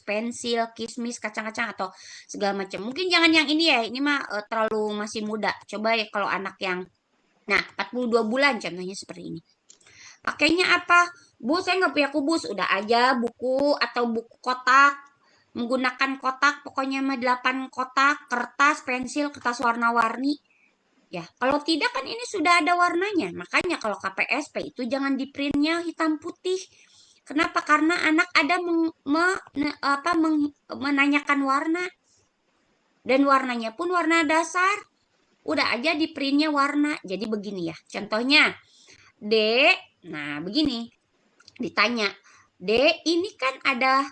pensil, kismis, kacang-kacang atau segala macam. Mungkin jangan yang ini ya, ini mah terlalu masih muda. Coba ya kalau anak yang 42 bulan contohnya seperti ini. Pakainya apa? Bu, saya nggak punya kubus, udah aja buku atau buku kotak. Menggunakan kotak, pokoknya mah 8 kotak, kertas, pensil, kertas warna-warni. Ya, kalau tidak kan ini sudah ada warnanya. Makanya kalau KPSP itu jangan di printnya hitam putih. Kenapa? Karena anak ada menanyakan warna. Dan warnanya pun warna dasar. Udah aja di printnya warna. Jadi begini ya. Contohnya, Dek, nah begini. Ditanya, Dek, ini kan ada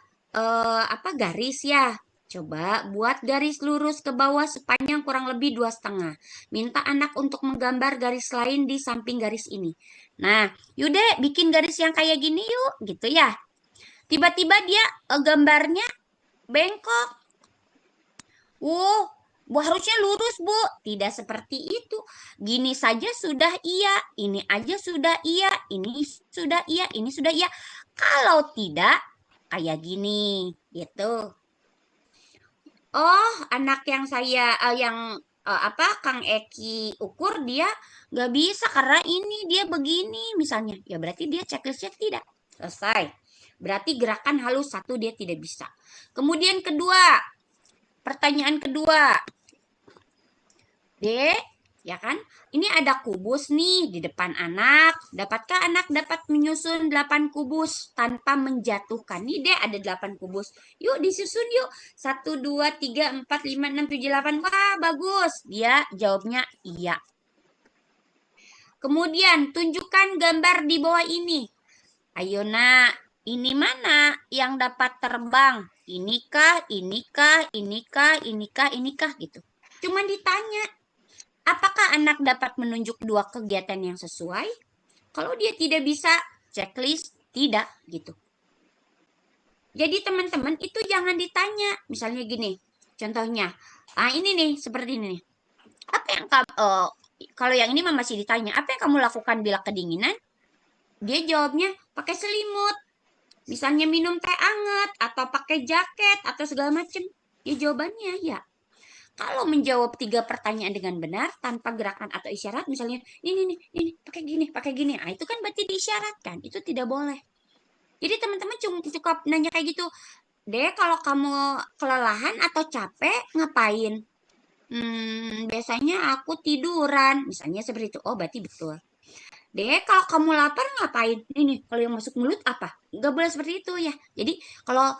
garis ya. Coba buat garis lurus ke bawah sepanjang kurang lebih 2,5. Minta anak untuk menggambar garis lain di samping garis ini. Nah, yuk Dek, bikin garis yang kayak gini yuk, gitu ya. Tiba-tiba dia gambarnya bengkok. Bu, harusnya lurus, Bu. Tidak seperti itu. Gini saja sudah iya, ini aja sudah iya, ini sudah iya, ini sudah iya. Kalau tidak, kayak gini, gitu. Oh, anak yang Kang Eki ukur dia nggak bisa karena ini dia begini misalnya. Ya berarti dia checklistnya tidak selesai. Berarti gerakan halus 1 dia tidak bisa. Kemudian kedua, pertanyaan kedua. Dek, ya kan? Ini ada kubus nih di depan anak. Dapatkah anak dapat menyusun 8 kubus tanpa menjatuhkan? Nih Dek, ada 8 kubus. Yuk disusun yuk. 1, 2, 3, 4, 5, 6, 7, 8. Wah, bagus. Dia jawabnya iya. Kemudian tunjukkan gambar di bawah ini. Ayo nak, ini mana yang dapat terbang? Inikah, inikah, inikah, inikah, inikah gitu. Cuman ditanya. Apakah anak dapat menunjuk 2 kegiatan yang sesuai? Kalau dia tidak bisa, checklist tidak gitu. Jadi teman-teman itu jangan ditanya. Misalnya gini, contohnya, ini nih seperti ini nih. Apa yang kalau yang ini masih ditanya, apa yang kamu lakukan bila kedinginan? Dia jawabnya pakai selimut. Misalnya minum teh hangat atau pakai jaket atau segala macam. Ya jawabannya ya. Kalau menjawab 3 pertanyaan dengan benar tanpa gerakan atau isyarat, misalnya ini pakai gini, itu kan berarti diisyaratkan, itu tidak boleh. Jadi teman-teman cukup nanya kayak gitu, Dek, kalau kamu kelelahan atau capek ngapain? Biasanya aku tiduran, misalnya seperti itu. Oh, berarti betul. Dek, kalau kamu lapar ngapain? Ini kalau yang masuk mulut apa? Nggak boleh seperti itu ya. Jadi kalau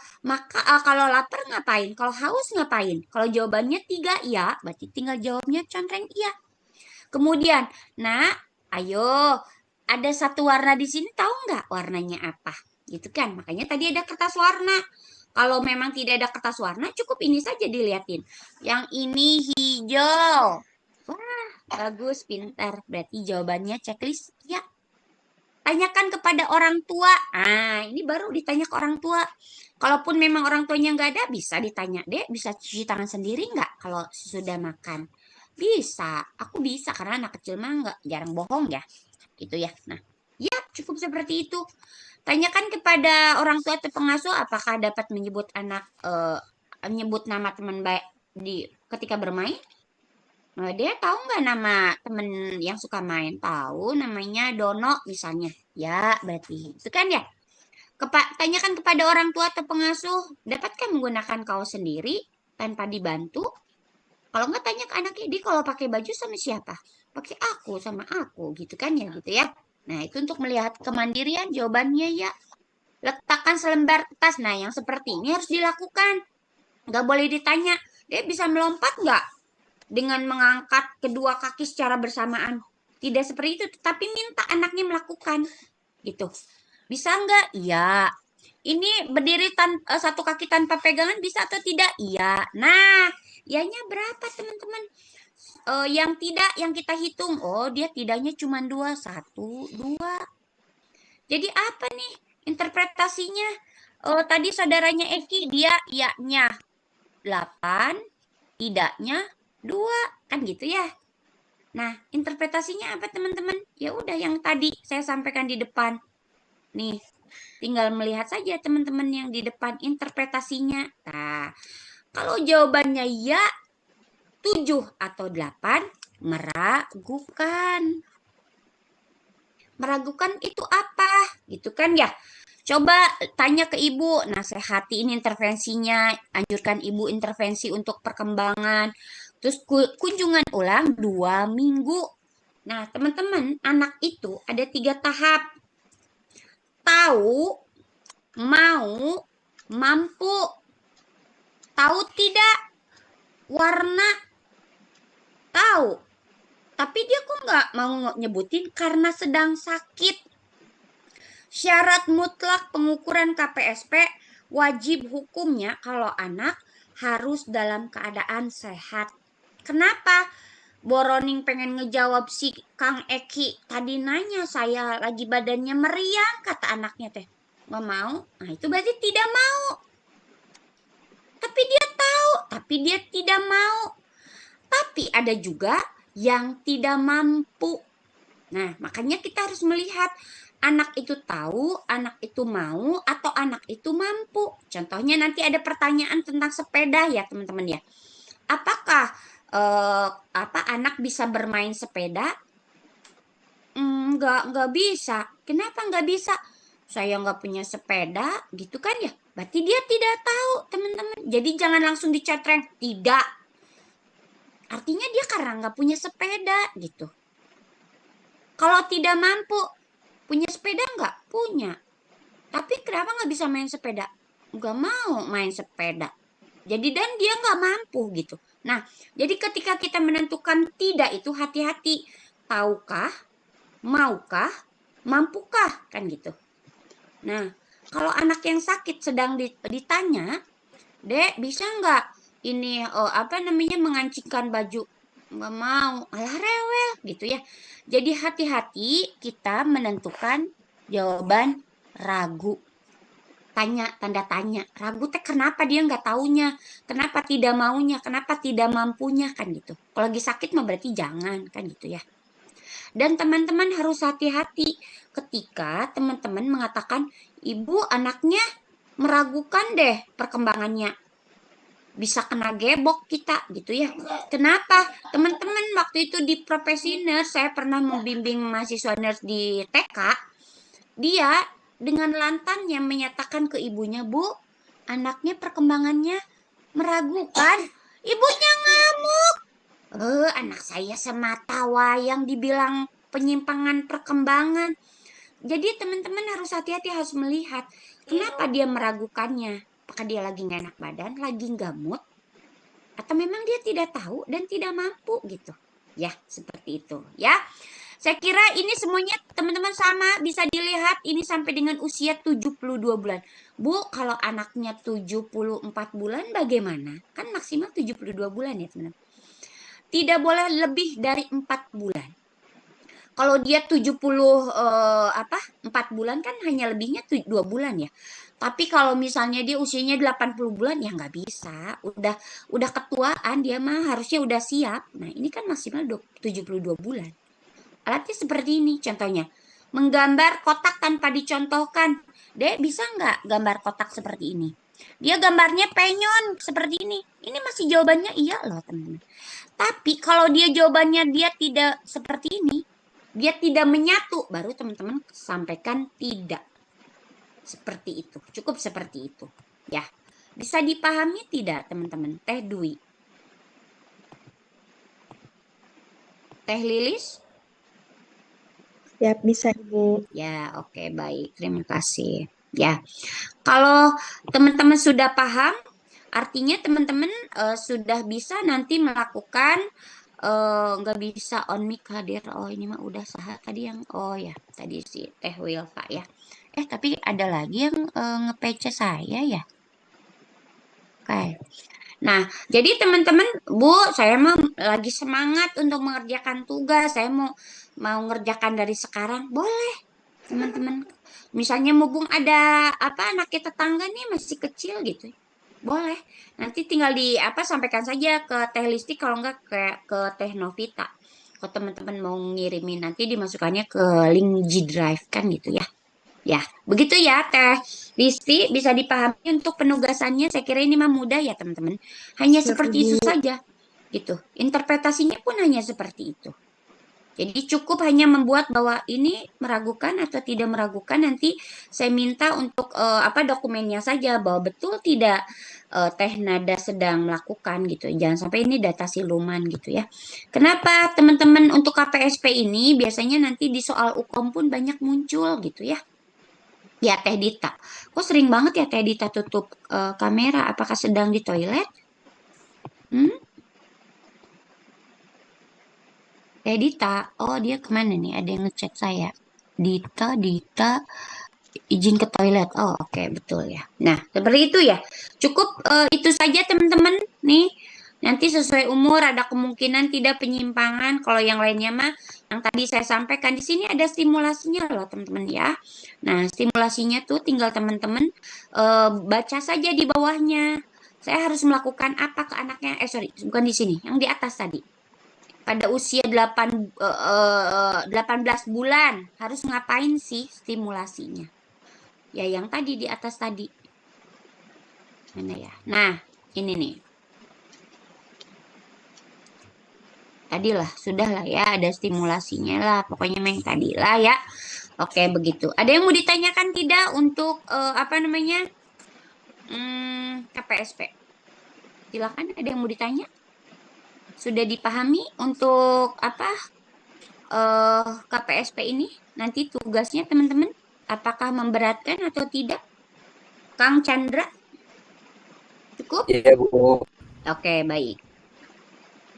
kalau lapar ngapain? Kalau haus ngapain? Kalau jawabannya 3 iya, berarti tinggal jawabnya contreng iya. Kemudian, nak, ayo, ada satu warna di sini, tahu nggak warnanya apa? Gitu kan? Makanya tadi ada kertas warna. Kalau memang tidak ada kertas warna, cukup ini saja dilihatin. Yang ini hijau. Wah, bagus, pintar. Berarti jawabannya checklist ya. Tanyakan kepada orang tua. Ini baru ditanya ke orang tua. Kalaupun memang orang tuanya nggak ada, bisa ditanya. Dek, bisa cuci tangan sendiri nggak kalau sudah makan? Bisa. Aku bisa karena anak kecil mah nggak jarang bohong ya. Gitu ya. Nah, ya cukup seperti itu. Tanyakan kepada orang tua atau pengasuh apakah dapat menyebut nama teman baik ketika bermain. Dia tahu nggak nama temen yang suka main? Tahu, namanya Dono misalnya. Ya, berarti itu kan ya. Tanyakan kepada orang tua atau pengasuh, dapatkah menggunakan kaos sendiri tanpa dibantu? Kalau nggak tanya ke anaknya, dia kalau pakai baju sama siapa? Pakai aku sama aku, gitu kan ya, gitu ya. Nah, itu untuk melihat kemandirian, jawabannya ya. Letakkan selembar kertas. Nah, yang seperti ini harus dilakukan. Nggak boleh ditanya, dia bisa melompat nggak? Dengan mengangkat kedua kaki secara bersamaan. Tidak seperti itu, tetapi minta anaknya melakukan. Gitu. Bisa enggak? Iya. Ini berdiri satu kaki tanpa pegangan bisa atau tidak? Iya. Nah, ianya berapa teman-teman? Yang tidak, yang kita hitung. Oh, dia tidaknya cuma 2. 1, 2. Jadi apa nih interpretasinya? Tadi saudaranya Eki, dia iya-nya 8, tidaknya 2. Kan gitu ya. Nah, interpretasinya apa teman-teman? Ya udah yang tadi saya sampaikan di depan. Nih, Tinggal melihat saja teman-teman yang di depan interpretasinya. Nah, kalau jawabannya ya, 7 atau 8, meragukan. Meragukan itu apa? Gitu kan ya? Coba tanya ke ibu, nasihati ini intervensinya, anjurkan ibu intervensi untuk perkembangan. Terus kunjungan ulang 2 minggu. Nah, teman-teman, anak itu ada 3 tahap. Tahu, mau, mampu. Tahu tidak? Warna, tahu. Tapi dia kok nggak mau nyebutin karena sedang sakit. Syarat mutlak pengukuran KPSP wajib hukumnya kalau anak harus dalam keadaan sehat. Kenapa? Boroning pengen ngejawab si Kang Eki tadi nanya, saya lagi badannya meriang, kata anaknya teh. Nggak mau. Nah, itu berarti tidak mau. Tapi dia tahu, tapi dia tidak mau. Tapi ada juga yang tidak mampu. Nah, makanya kita harus melihat anak itu tahu, anak itu mau, atau anak itu mampu. Contohnya nanti ada pertanyaan tentang sepeda ya, teman-teman ya. Apakah anak bisa bermain sepeda? Nggak bisa. Kenapa nggak bisa? Saya nggak punya sepeda, gitu kan ya? Berarti dia tidak tahu, teman-teman. Jadi jangan langsung dicetreng. Tidak. Artinya dia karena nggak punya sepeda, gitu. Kalau tidak mampu, punya sepeda nggak? Punya. Tapi kenapa nggak bisa main sepeda? Nggak mau main sepeda. Jadi dan dia nggak mampu gitu. Nah, jadi ketika kita menentukan tidak itu hati-hati. Tahukah, maukah, mampukah, kan gitu. Nah, kalau anak yang sakit sedang ditanya, Dek, bisa nggak ini mengancingkan baju? Nggak mau, alah rewel gitu ya. Jadi hati-hati kita menentukan jawaban ragu. Tanya, tanda tanya. Ragu teh kenapa dia nggak taunya? Kenapa tidak maunya? Kenapa tidak mampunya? Kan gitu. Kalau lagi sakit mah berarti jangan, kan gitu ya. Dan teman-teman harus hati-hati ketika teman-teman mengatakan, ibu anaknya meragukan deh perkembangannya. Bisa kena gebok kita gitu ya. Kenapa? Teman-teman waktu itu di profesi nurse, saya pernah membimbing mahasiswa nurse di TK. Dia dengan lantangnya menyatakan ke ibunya, Bu, anaknya perkembangannya meragukan. Ibunya ngamuk. Anak saya semata wayang dibilang penyimpangan perkembangan. Jadi teman-teman harus hati-hati, harus melihat kenapa dia meragukannya. Apakah dia lagi nggak enak badan, lagi nggak mood, atau memang dia tidak tahu dan tidak mampu gitu. Ya, seperti itu ya. Saya kira ini semuanya teman-teman sama bisa dilihat ini sampai dengan usia 72 bulan. Bu, kalau anaknya 74 bulan bagaimana? Kan maksimal 72 bulan ya, teman-teman. Tidak boleh lebih dari 4 bulan. Kalau dia 4 bulan kan hanya lebihnya 2 bulan ya. Tapi kalau misalnya dia usianya 80 bulan ya nggak bisa. Udah ketuaan dia mah harusnya udah siap. Nah, ini kan maksimal 72 bulan. Alatnya seperti ini contohnya. Menggambar kotak tanpa dicontohkan. Dek, bisa nggak gambar kotak seperti ini? Dia gambarnya penyon seperti ini. Ini masih jawabannya iya loh, teman-teman. Tapi kalau dia jawabannya dia tidak seperti ini, dia tidak menyatu, baru teman-teman sampaikan tidak. Seperti itu. Cukup seperti itu. Ya. Bisa dipahami tidak, teman-teman? Teh Dwi. Teh Lilis? Ya, bisa Ibu. Ya, oke, baik. Terima kasih. Ya. Kalau teman-teman sudah paham, artinya teman-teman sudah bisa nanti melakukan nggak bisa on mic hadir. Oh, ini mah udah sah tadi yang ya tadi si Teh Wilfa ya. Tapi ada lagi yang nge-PC saya ya. Oke. Nah, jadi teman-teman, Bu, saya mau lagi semangat untuk mengerjakan tugas. Saya mau ngerjakan dari sekarang. Boleh, teman-teman. Misalnya mumpung ada anaknya tetangga nih masih kecil gitu. Boleh. Nanti tinggal sampaikan saja ke Teh Listi kalau enggak ke Teh Novita. Kalau teman-teman mau ngirimin nanti dimasukkannya ke link G Drive kan gitu ya. Ya, begitu ya Teh Listi, bisa dipahami untuk penugasannya. Saya kira ini mah mudah ya teman-teman. Hanya Siap, seperti Ibu. itu saja gitu. Interpretasinya pun hanya seperti itu. Jadi cukup hanya membuat bahwa ini meragukan atau tidak meragukan, nanti saya minta untuk apa dokumennya saja bahwa betul tidak Teh Nada sedang melakukan gitu. Jangan sampai ini data siluman gitu ya. Kenapa teman-teman untuk KPSP ini biasanya nanti di soal UKOM pun banyak muncul gitu ya. Ya Teh Dita, kok sering banget ya Teh Dita tutup kamera? Apakah sedang di toilet? Hmm? Teh Dita, oh dia kemana nih? Ada yang ngechat saya. Dita, izin ke toilet. Oh, oke, betul ya. Nah, seperti itu ya. Cukup itu saja teman-teman nih. Nanti sesuai umur ada kemungkinan tidak penyimpangan. Kalau yang lainnya mah yang tadi saya sampaikan di sini ada stimulasinya loh teman-teman ya. Nah, stimulasinya tuh tinggal teman-teman baca saja di bawahnya. Saya harus melakukan apa ke anaknya? Sorry, bukan di sini, yang di atas tadi. Pada usia 18 bulan harus ngapain sih stimulasinya? Ya yang tadi di atas tadi. Mana ya? Nah, ini nih. Tadilah, sudah lah ya, ada stimulasinya lah. Pokoknya main tadi lah ya. Oke, begitu. Ada yang mau ditanyakan tidak untuk apa namanya? KPSP? Silakan, ada yang mau ditanya? Sudah dipahami untuk apa? KPSP ini nanti tugasnya teman-teman? Apakah memberatkan atau tidak? Kang Chandra, cukup? Iya, Bu. Oke, baik.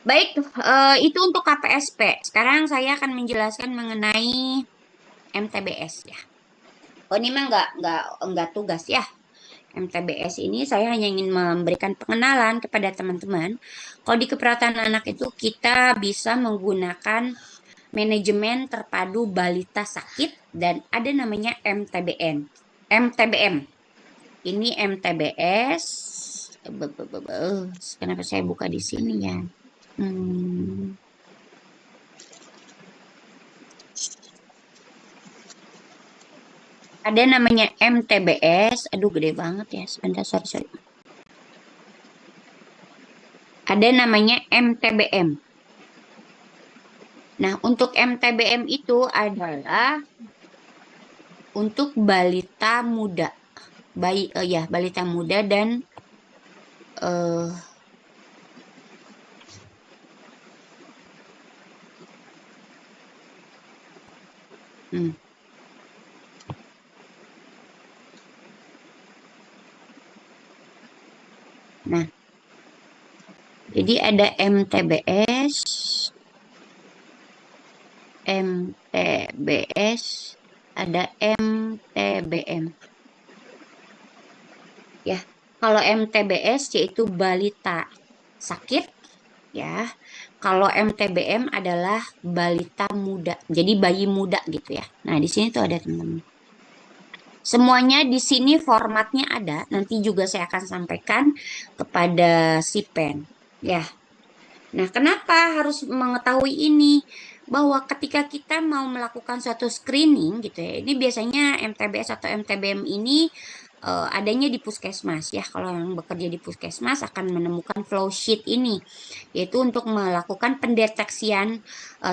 Baik, itu untuk KPSP. Sekarang saya akan menjelaskan mengenai MTBS ya. Oh, ini mah nggak tugas ya. MTBS ini saya hanya ingin memberikan pengenalan kepada teman-teman. Kalau di keperawatan anak itu kita bisa menggunakan manajemen terpadu balita sakit dan ada namanya MTBN. MTBM. Ini MTBS. Kenapa saya buka di sini ya? Ada namanya MTBS. Aduh, gede banget ya. Sebentar, sorry. Ada namanya MTBM. Nah, untuk MTBM itu adalah untuk balita muda. Balita muda dan Nah, jadi ada MTBS, ada MTBM. Ya, kalau MTBS yaitu balita sakit, ya. Kalau MTBM adalah balita muda, jadi bayi muda gitu ya. Nah, di sini tuh ada teman-teman. Semuanya di sini formatnya ada. Nanti juga saya akan sampaikan kepada si pen. Ya. Nah, kenapa harus mengetahui ini? Bahwa ketika kita mau melakukan suatu screening gitu ya, ini biasanya MTBS atau MTBM ini adanya di puskesmas ya. Kalau yang bekerja di puskesmas akan menemukan flow sheet ini, yaitu untuk melakukan pendeteksian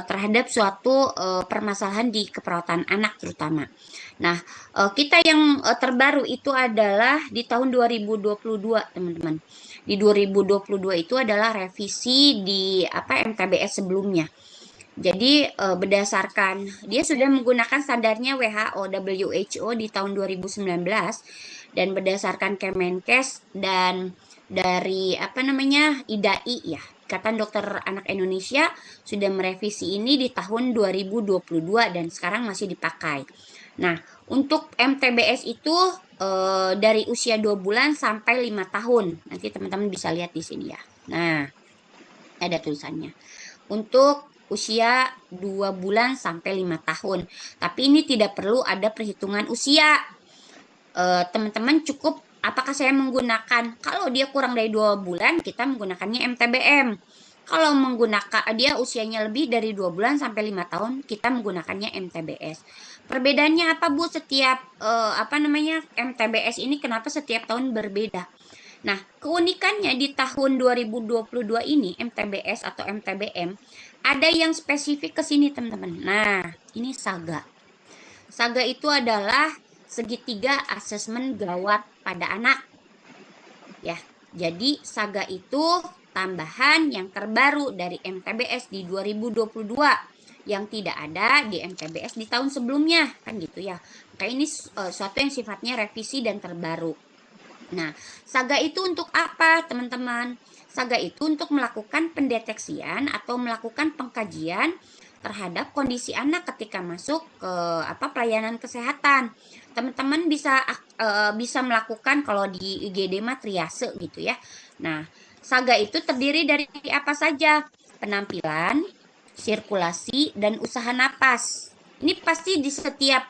terhadap suatu permasalahan di keperawatan anak terutama. Nah, kita yang terbaru itu adalah di tahun 2022, teman-teman. Di 2022 itu adalah revisi di MTBS sebelumnya. Jadi berdasarkan dia sudah menggunakan standarnya WHO di tahun 2019 dan berdasarkan Kemenkes dan dari IDAI ya, Ikatan Dokter Anak Indonesia sudah merevisi ini di tahun 2022 dan sekarang masih dipakai. Nah, untuk MTBS itu dari usia 2 bulan sampai 5 tahun. Nanti teman-teman bisa lihat di sini ya. Nah, ada tulisannya. Untuk usia 2 bulan sampai 5 tahun. Tapi ini tidak perlu ada perhitungan usia. Teman-teman cukup apakah saya menggunakan, kalau dia kurang dari 2 bulan, kita menggunakannya MTBM. Kalau menggunakan dia usianya lebih dari 2 bulan sampai 5 tahun, kita menggunakannya MTBS. Perbedaannya apa Bu setiap MTBS ini kenapa setiap tahun berbeda? Nah, keunikannya di tahun 2022 ini MTBS atau MTBM ada yang spesifik ke sini teman-teman. Nah, ini SAGA. SAGA itu adalah segitiga asesmen gawat pada anak. Ya, jadi SAGA itu tambahan yang terbaru dari MTBS di 2022 yang tidak ada di MTBS di tahun sebelumnya, kan gitu ya. Kayak ini suatu yang sifatnya revisi dan terbaru. Nah, SAGA itu untuk apa, teman-teman? SAGA itu untuk melakukan pendeteksian atau melakukan pengkajian terhadap kondisi anak ketika masuk ke pelayanan kesehatan. Teman-teman bisa melakukan kalau di IGD mah triase gitu ya. Nah, SAGA itu terdiri dari apa saja? Penampilan, sirkulasi, dan usaha napas. Ini pasti di setiap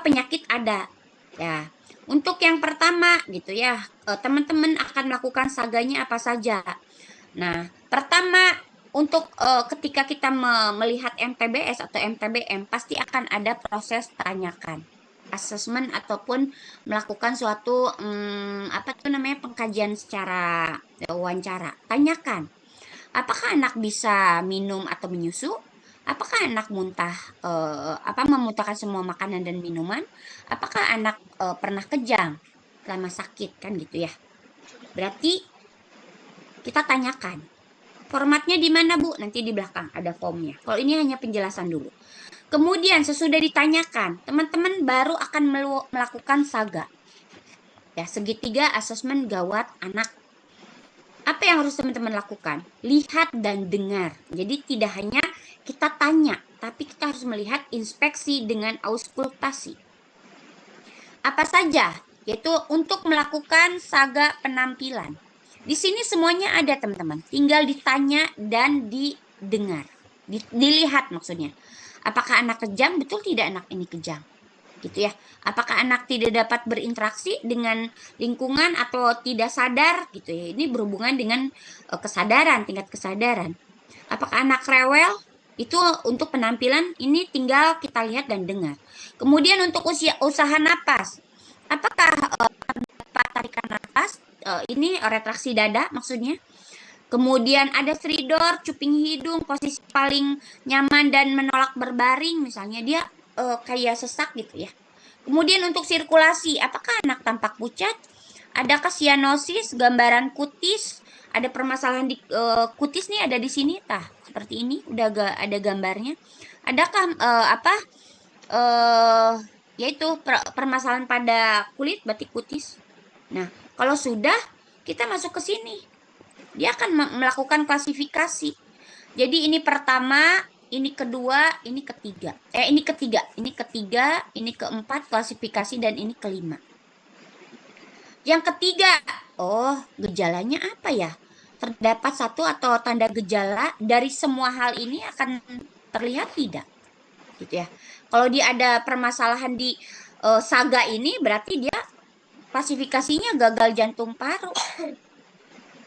penyakit ada. Ya, untuk yang pertama gitu ya, teman-teman akan melakukan saganya apa saja. Nah, pertama untuk ketika kita melihat MTBS atau MTBM pasti akan ada proses tanyakan, asesmen ataupun melakukan suatu pengkajian secara wawancara. Tanyakan, apakah anak bisa minum atau menyusu? Apakah anak memuntahkan semua makanan dan minuman? Apakah anak pernah kejang selama sakit kan gitu ya? Berarti kita tanyakan. Formatnya di mana Bu? Nanti di belakang ada formnya. Kalau ini hanya penjelasan dulu. Kemudian sesudah ditanyakan, teman-teman baru akan melakukan SAGA. Ya, segitiga asesmen gawat anak. Apa yang harus teman-teman lakukan? Lihat dan dengar. Jadi tidak hanya kita tanya, tapi kita harus melihat inspeksi dengan auskultasi. Apa saja? Yaitu untuk melakukan SAGA penampilan. Di sini semuanya ada teman-teman. Tinggal ditanya dan didengar. Dilihat maksudnya. Apakah anak kejang? Betul tidak anak ini kejang? Gitu ya. Apakah anak tidak dapat berinteraksi dengan lingkungan atau tidak sadar gitu ya. Ini berhubungan dengan kesadaran, tingkat kesadaran. Apakah anak rewel? Itu untuk penampilan ini tinggal kita lihat dan dengar. Kemudian untuk usaha napas. Apakah dapat tarikan napas? Ini retraksi dada maksudnya. Kemudian ada stridor, cuping hidung, posisi paling nyaman dan menolak berbaring misalnya dia kayak sesak gitu ya. Kemudian untuk sirkulasi, apakah anak tampak pucat? Adakah sianosis, gambaran kutis? Ada permasalahan di kutis nih ada di sini, tah seperti ini udah ada gambarnya. Adakah yaitu permasalahan pada kulit, batik kutis? Nah, kalau sudah kita masuk ke sini, dia akan melakukan klasifikasi. Jadi ini pertama, ini kedua, ini ketiga. Ini ketiga, ini keempat klasifikasi dan ini kelima. Yang ketiga, gejalanya apa ya? Terdapat satu atau tanda gejala dari semua hal ini akan terlihat tidak? Gitu ya. Kalau dia ada permasalahan di SAGA ini berarti dia klasifikasinya gagal jantung paru.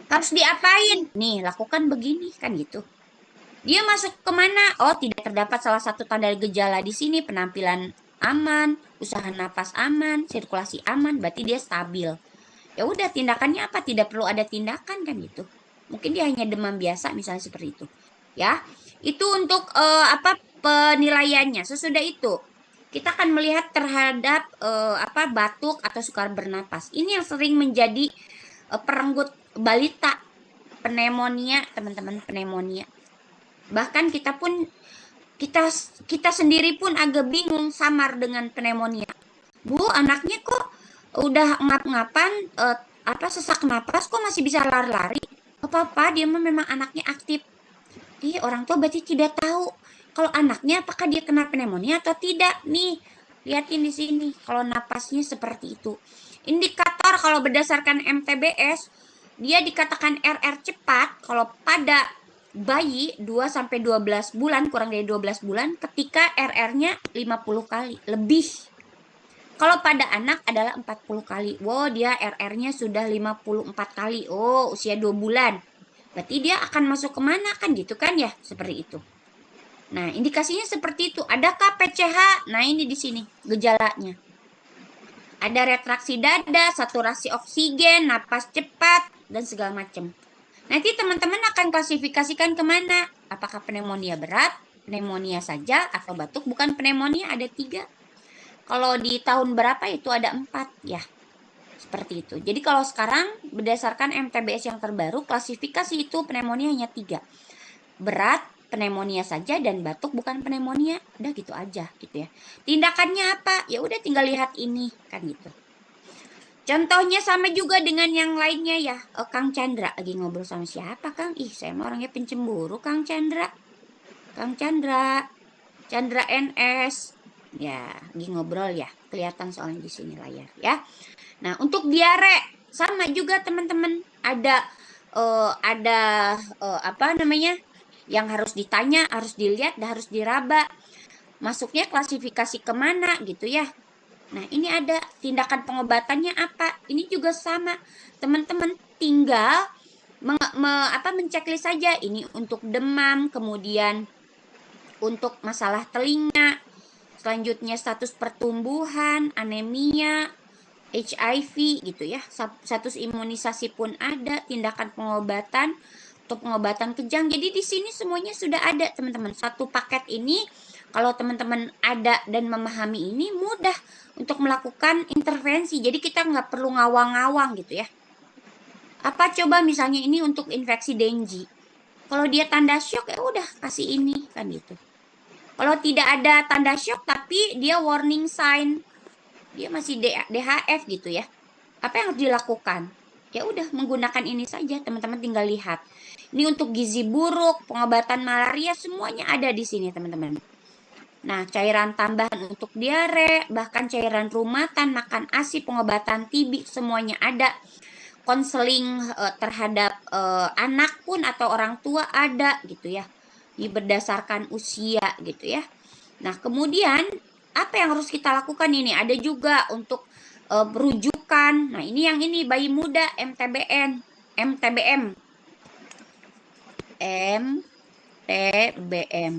Harus diapain? Nih, lakukan begini kan gitu. Dia masuk kemana? Oh, tidak terdapat salah satu tanda gejala di sini. Penampilan aman, usaha napas aman, sirkulasi aman, berarti dia stabil. Ya udah, tindakannya apa? Tidak perlu ada tindakan kan gitu. Mungkin dia hanya demam biasa misalnya seperti itu. Ya, itu untuk penilaiannya. Sesudah itu kita akan melihat terhadap batuk atau sukar bernapas. Ini yang sering menjadi perenggut balita, pneumonia, teman-teman, pneumonia. Bahkan kita sendiri pun agak bingung samar dengan pneumonia. Bu, anaknya kok udah ngap-ngapan sesak napas kok masih bisa lari-lari? Apa-apa, dia memang anaknya aktif. Orang tua berarti tidak tahu kalau anaknya apakah dia kena pneumonia atau tidak. Nih, lihatin di sini kalau napasnya seperti itu. Indikator kalau berdasarkan MTBS, dia dikatakan RR cepat kalau pada bayi 2-12 bulan, kurang dari 12 bulan, ketika RR-nya 50 kali lebih. Kalau pada anak adalah 40 kali. Wow, dia RR-nya sudah 54 kali. Oh, usia 2 bulan. Berarti dia akan masuk kemana kan gitu kan ya? Seperti itu. Nah, indikasinya seperti itu. Adakah PCH? Nah, ini di sini gejalanya. Ada retraksi dada, saturasi oksigen, napas cepat, dan segala macam. Nanti teman-teman akan klasifikasikan kemana? Apakah pneumonia berat, pneumonia saja, atau batuk bukan pneumonia? Ada 3. Kalau di tahun berapa itu ada 4 ya. Seperti itu. Jadi kalau sekarang berdasarkan MTBS yang terbaru, klasifikasi itu pneumonia hanya 3. Berat, pneumonia saja, dan batuk bukan pneumonia. Udah gitu aja gitu ya. Tindakannya apa? Ya udah tinggal lihat ini kan gitu. Contohnya sama juga dengan yang lainnya ya. Kang Chandra lagi ngobrol sama siapa Kang? Ih, saya mah orangnya pencemburu Kang Chandra. Kang Chandra. Chandra NS. Ya, lagi ngobrol ya. Kelihatan soalnya di sini layar ya. Nah, untuk diare sama juga teman-teman. Ada apa namanya? Yang harus ditanya, harus dilihat, dan harus diraba. Masuknya klasifikasi kemana gitu ya. Nah, ini ada tindakan pengobatannya apa? Ini juga sama. Teman-teman tinggal menceklis saja. Ini untuk demam, kemudian untuk masalah telinga, selanjutnya status pertumbuhan, anemia, HIV gitu ya. Status imunisasi pun ada, tindakan pengobatan untuk pengobatan kejang. Jadi di sini semuanya sudah ada, teman-teman. Satu paket ini kalau teman-teman ada dan memahami ini mudah untuk melakukan intervensi. Jadi kita nggak perlu ngawang-ngawang gitu ya. Apa coba misalnya ini untuk infeksi Dengue. Kalau dia tanda shock ya udah kasih ini kan gitu. Kalau tidak ada tanda shock tapi dia warning sign, dia masih DHF gitu ya. Apa yang harus dilakukan? Ya udah menggunakan ini saja, teman-teman tinggal lihat. Ini untuk gizi buruk, pengobatan malaria semuanya ada di sini, teman-teman. Nah, cairan tambahan untuk diare, bahkan cairan rumatan, makan ASI, pengobatan TB semuanya ada. Konseling terhadap anak pun atau orang tua ada gitu ya. Ini berdasarkan usia gitu ya. Nah, kemudian apa yang harus kita lakukan ini? Ada juga untuk rujukan. Nah, ini yang ini bayi muda MTBN, MTBM. MTBM.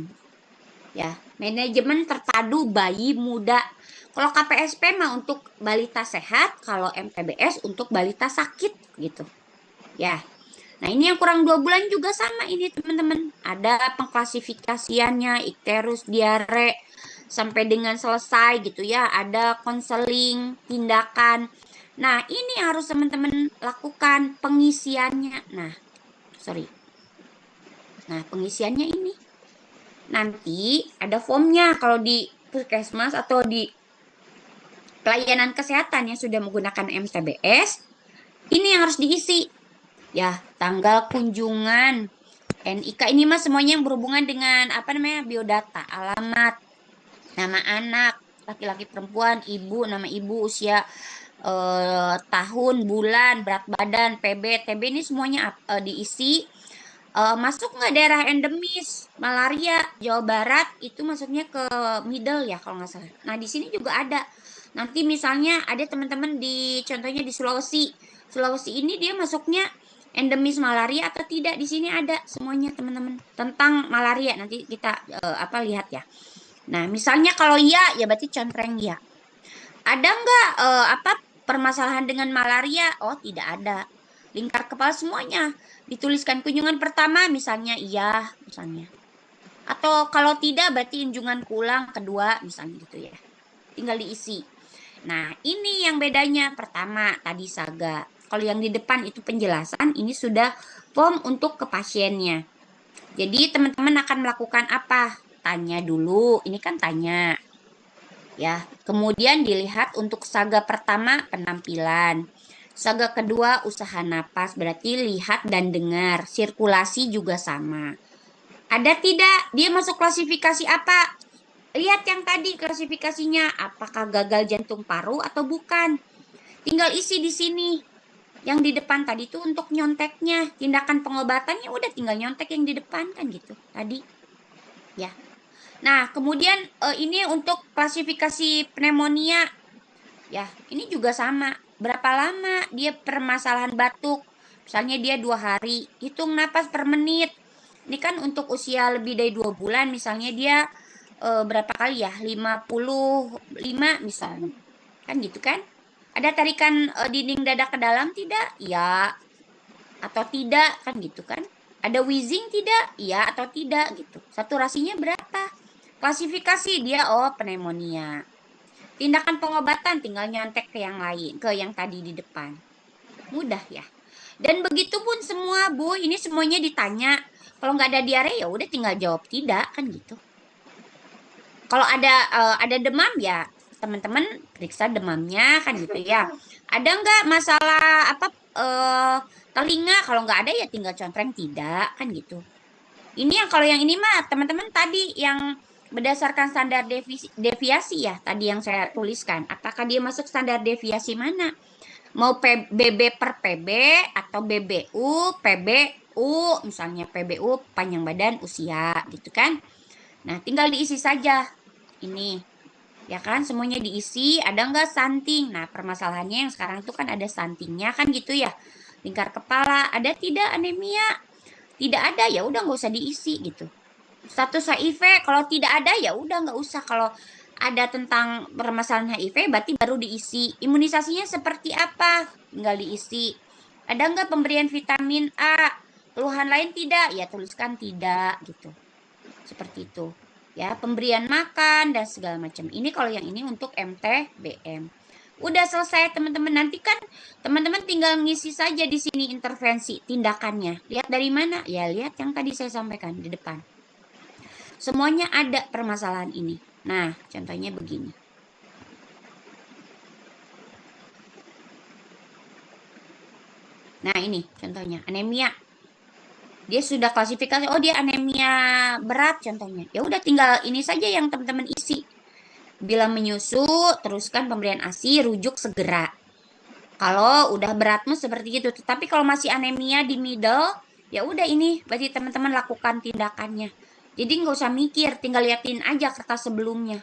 Ya, manajemen terpadu bayi muda. Kalau KPSP mah untuk balita sehat, kalau MTBS untuk balita sakit gitu. Ya. Nah, ini yang kurang 2 bulan juga sama ini teman-teman. Ada pengklasifikasiannya, ikterus, diare, sampai dengan selesai gitu ya. Ada konseling, tindakan. Nah, ini harus teman-teman lakukan pengisiannya. Nah, sorry. Nah, pengisiannya ini. Nanti ada formnya kalau di puskesmas atau di pelayanan kesehatan yang sudah menggunakan MTBS. Ini yang harus diisi. Ya, tanggal kunjungan, NIK ini mah semuanya yang berhubungan dengan apa namanya biodata, alamat, nama anak, laki-laki perempuan, ibu, nama ibu, usia, tahun, bulan, berat badan, PB, TB ini semuanya diisi. Masuk nggak daerah endemis malaria Jawa Barat itu masuknya ke middle ya kalau nggak salah. Nah di sini juga ada. Nanti misalnya ada teman-teman di contohnya di Sulawesi. Sulawesi ini dia masuknya endemis malaria atau tidak di sini ada semuanya teman-teman tentang malaria nanti kita lihat ya. Nah misalnya kalau iya ya berarti contreng ya. Ada nggak permasalahan dengan malaria? Oh tidak ada. Lingkar kepala semuanya dituliskan kunjungan pertama misalnya iya misalnya. Atau kalau tidak berarti kunjungan pulang kedua misalnya gitu ya. Tinggal diisi. Nah, ini yang bedanya. Pertama, tadi saga. Kalau yang di depan itu penjelasan, ini sudah form untuk ke pasiennya. Jadi, teman-teman akan melakukan apa? Tanya dulu. Ini kan tanya. Ya, kemudian dilihat untuk saga pertama penampilan. Saga kedua usaha napas, berarti lihat dan dengar. Sirkulasi juga sama. Ada tidak? Dia masuk klasifikasi apa? Lihat yang tadi klasifikasinya, apakah gagal jantung paru atau bukan. Tinggal isi di sini. Yang di depan tadi itu untuk nyonteknya, tindakan pengobatannya udah tinggal nyontek yang di depan kan gitu. Tadi. Ya. Nah, kemudian ini untuk klasifikasi pneumonia. Ya, ini juga sama. Berapa lama dia permasalahan batuk? Misalnya dia 2 hari, hitung napas per menit. Ini kan untuk usia lebih dari 2 bulan, misalnya dia berapa kali ya? 55 misalnya. Kan gitu kan? Ada tarikan dinding dada ke dalam tidak? Ya atau tidak kan gitu kan? Ada wheezing tidak? Ya atau tidak gitu. Saturasinya berapa? Klasifikasi dia pneumonia. Tindakan pengobatan tinggal nyontek ke yang lain, ke yang tadi di depan. Mudah ya. Dan begitu pun semua, Bu. Ini semuanya ditanya. Kalau nggak ada diare ya udah tinggal jawab tidak kan gitu. Kalau ada demam ya teman-teman periksa demamnya kan gitu ya. Ada nggak masalah apa telinga? Kalau nggak ada ya tinggal contreng tidak kan gitu. Ini kalau yang ini mah teman-teman tadi yang berdasarkan standar deviasi ya tadi yang saya tuliskan. Apakah dia masuk standar deviasi mana? Mau BB per PB atau BBU, PBU, misalnya PBU panjang badan usia gitu kan. Nah, tinggal diisi saja ini. Ya kan, semuanya diisi, ada nggak stunting? Nah, permasalahannya yang sekarang itu kan ada stuntingnya kan gitu ya. Lingkar kepala, ada tidak anemia? Tidak ada, ya udah nggak usah diisi gitu. Status HIV, kalau tidak ada ya udah nggak usah. Kalau ada tentang permasalahan HIV, berarti baru diisi. Imunisasinya seperti apa? Tinggal diisi. Ada nggak pemberian vitamin A? Keluhan lain tidak? Ya tuliskan tidak gitu. Seperti itu. Ya, pemberian makan dan segala macam. Ini kalau yang ini untuk MTBM. Udah selesai teman-teman. Nanti kan teman-teman tinggal ngisi saja di sini intervensi tindakannya. Lihat dari mana? Ya, lihat yang tadi saya sampaikan di depan. Semuanya ada permasalahan ini. Nah, contohnya begini. Nah, ini contohnya anemia. Dia sudah klasifikasi, oh dia anemia berat contohnya. Ya udah tinggal ini saja yang teman-teman isi. Bila menyusu, teruskan pemberian ASI, rujuk segera. Kalau udah beratmu seperti itu, tapi kalau masih anemia di middle, ya udah ini berarti teman-teman lakukan tindakannya. Jadi nggak usah mikir, tinggal liatin aja kertas sebelumnya.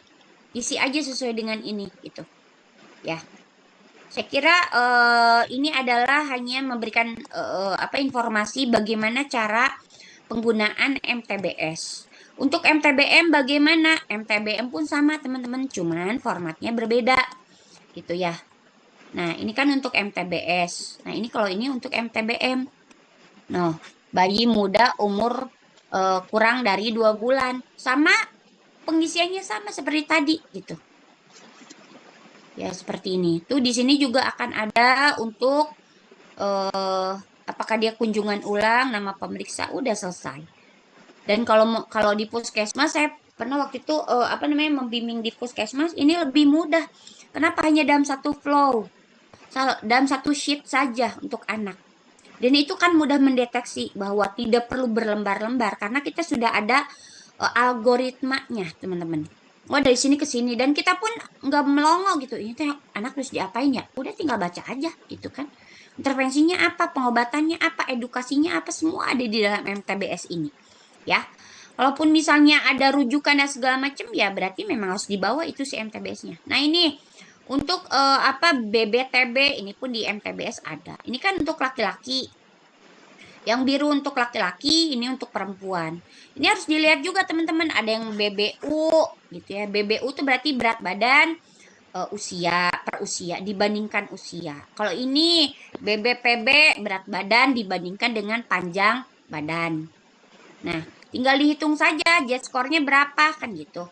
Isi aja sesuai dengan ini gitu. Ya. Saya kira ini adalah hanya memberikan informasi bagaimana cara penggunaan MTBS. Untuk MTBM bagaimana? MTBM pun sama teman-teman, cuman formatnya berbeda gitu ya. Nah, ini kan untuk MTBS. Nah, ini kalau ini untuk MTBM. Nah, bayi muda umur kurang dari 2 bulan. Sama pengisiannya sama seperti tadi gitu. Ya, seperti ini. Tuh di sini juga akan ada untuk apakah dia kunjungan ulang, nama pemeriksa udah selesai. Dan kalau di puskesmas saya pernah waktu itu membimbing di puskesmas ini lebih mudah. Kenapa hanya dalam satu flow? Dalam satu sheet saja untuk anak. Dan itu kan mudah mendeteksi bahwa tidak perlu berlembar-lembar karena kita sudah ada algoritmanya, teman-teman. Oh, dari sini ke sini dan kita pun nggak melongo gitu. Ini tuh anak terus diapain ya? Udah tinggal baca aja gitu kan. Intervensinya apa, pengobatannya apa, edukasinya apa, semua ada di dalam MTBS ini. Ya. Walaupun misalnya ada rujukan dan segala macam ya berarti memang harus dibawa itu si MTBS-nya. Nah, ini untuk BBTB ini pun di MTBS ada. Ini kan untuk laki-laki. Yang biru untuk laki-laki, ini untuk perempuan. Ini harus dilihat juga teman-teman, ada yang BBU gitu ya. BBU itu berarti berat badan usia per usia dibandingkan usia. Kalau ini BBPB berat badan dibandingkan dengan panjang badan. Nah, tinggal dihitung saja Z-score-nya berapa kan gitu.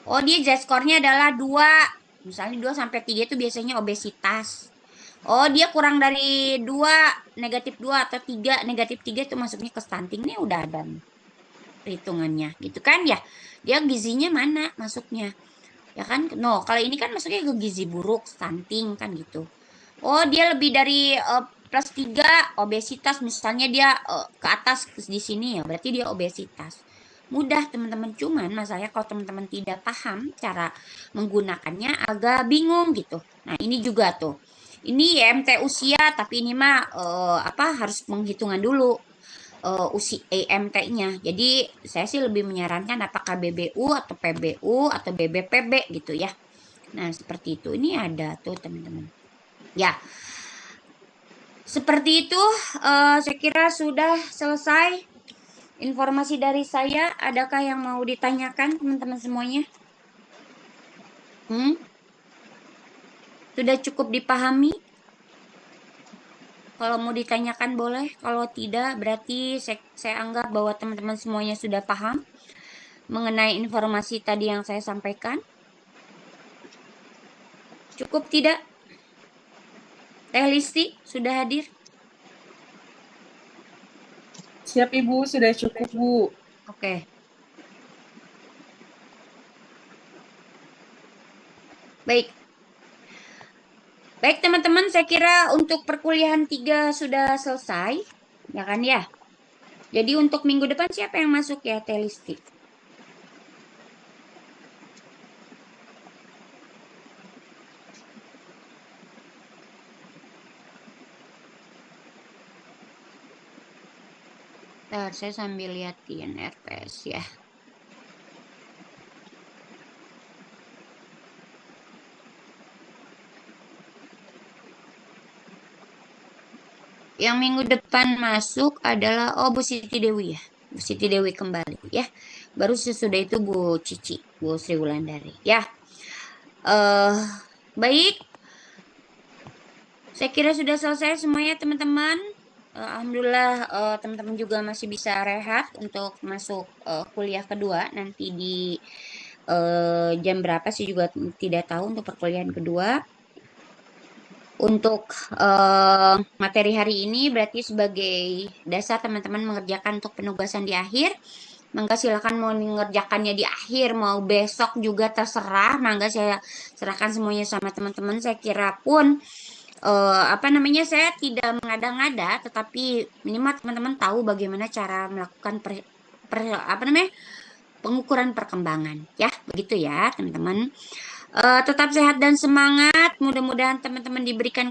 Oh, dia Z-score-nya adalah 2. Misalnya 2 sampai 3 itu biasanya obesitas. Oh, dia kurang dari 2, negatif 2 atau 3, negatif 3 itu masuknya ke stunting. Ini udah ada perhitungannya gitu kan ya. Dia gizinya mana masuknya. Ya kan? No, kalau ini kan masuknya ke gizi buruk, stunting kan gitu. Oh, dia lebih dari plus 3 obesitas misalnya dia ke atas di sini ya, berarti dia obesitas. Mudah teman-teman, cuman masalahnya kalau teman-teman tidak paham cara menggunakannya agak bingung gitu. Nah, ini juga tuh. Ini IMT usia tapi ini mah harus penghitungan dulu usia IMT-nya. Jadi saya sih lebih menyarankan apakah BBU atau PBU atau BBPB gitu ya. Nah, seperti itu. Ini ada tuh teman-teman. Ya. Seperti itu saya kira sudah selesai. Informasi dari saya, adakah yang mau ditanyakan teman-teman semuanya? Sudah cukup dipahami? Kalau mau ditanyakan boleh, kalau tidak berarti saya anggap bahwa teman-teman semuanya sudah paham mengenai informasi tadi yang saya sampaikan. Cukup tidak? Teh Listi sudah hadir? Siap Ibu, sudah cukup Bu. Oke. Baik. Baik teman-teman, saya kira untuk perkuliahan 3 sudah selesai. Ya kan ya? Jadi untuk minggu depan siapa yang masuk ya Teh Listi? Bentar, saya sambil liatin RPS ya. Yang minggu depan masuk adalah Bu Siti Dewi ya. Bu Siti Dewi kembali ya. Baru sesudah itu Bu Cici, Bu Sri Wulandari ya. Baik. Saya kira sudah selesai semuanya teman-teman. Alhamdulillah teman-teman juga masih bisa rehat untuk masuk kuliah kedua nanti di jam berapa sih juga tidak tahu untuk perkuliahan kedua. Untuk materi hari ini berarti sebagai dasar teman-teman mengerjakan untuk penugasan di akhir. Mangga silakan mau mengerjakannya di akhir, mau besok juga terserah. Mangga saya serahkan semuanya sama teman-teman. Saya kira pun saya tidak mengada-ngada, tetapi minimal teman-teman tahu bagaimana cara melakukan pengukuran perkembangan, ya, begitu ya, teman-teman. Tetap sehat dan semangat. Mudah-mudahan teman-teman diberikan